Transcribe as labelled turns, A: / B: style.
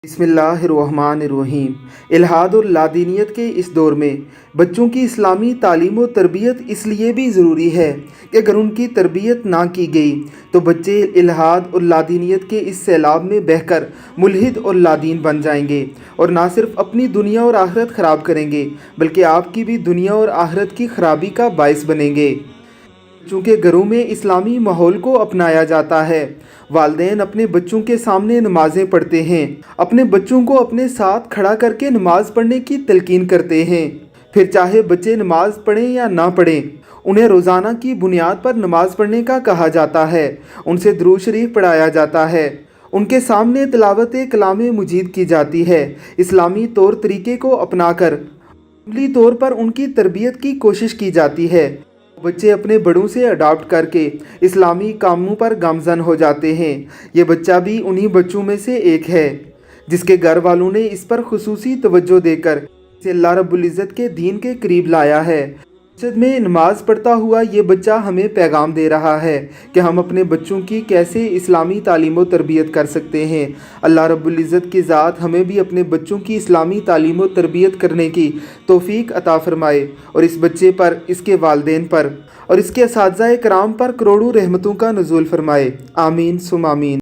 A: बिस्मिल्लाहिर्रहमानिर्रहीम। इल्हाद और लादीनियत के इस दौर में बच्चों की इस्लामी तालीम और तरबियत इसलिए भी ज़रूरी है कि अगर उनकी तरबियत ना की गई तो बच्चे इल्हाद और लादीनियत के इस सैलाब में बहकर मुल्हिद और लादीन बन जाएंगे और ना सिर्फ अपनी दुनिया और आखिरत ख़राब करेंगे बल्कि आपकी भी दुनिया और आखिरत की खराबी का बायस बनेंगे। चूँकि घरों में इस्लामी माहौल को अपनाया जाता है, वालिदैन अपने बच्चों के सामने नमाज़ें पढ़ते हैं, अपने बच्चों को अपने साथ खड़ा करके नमाज़ पढ़ने की तलकीन करते हैं। फिर चाहे बच्चे नमाज़ पढ़ें या ना पढ़ें, उन्हें रोज़ाना की बुनियाद पर नमाज़ पढ़ने का कहा जाता है, उनसे दुरूद शरीफ पढ़ाया जाता है, उनके सामने तिलावत कलाम मजीद की जाती है। इस्लामी तौर तरीके को अपनाकर अमली तौर पर उनकी तरबियत की कोशिश की जाती है। बच्चे अपने बड़ों से अडॉप्ट करके इस्लामी कामों पर गामज़न हो जाते हैं। ये बच्चा भी उन्हीं बच्चों में से एक है जिसके घर वालों ने इस पर खुसूसी तवज्जो देकर इसे अल्लाह रब्बुल इज़्ज़त के दीन के करीब लाया है। मस्जिद में नमाज पढ़ता हुआ ये बच्चा हमें पैगाम दे रहा है कि हम अपने बच्चों की कैसे इस्लामी तालीम व तरबियत कर सकते हैं। अल्लाह रब्बुल इज़्ज़त की ज़ात हमें भी अपने बच्चों की इस्लामी तालीम व तरबियत करने की तौफ़ीक अता फ़रमाए और इस बच्चे पर, इसके वालिदैन पर और इसके असातिज़ा-ए-किराम पर करोड़ों रहमतों का नुज़ूल फ़रमाए। आमीन सुम आमीन।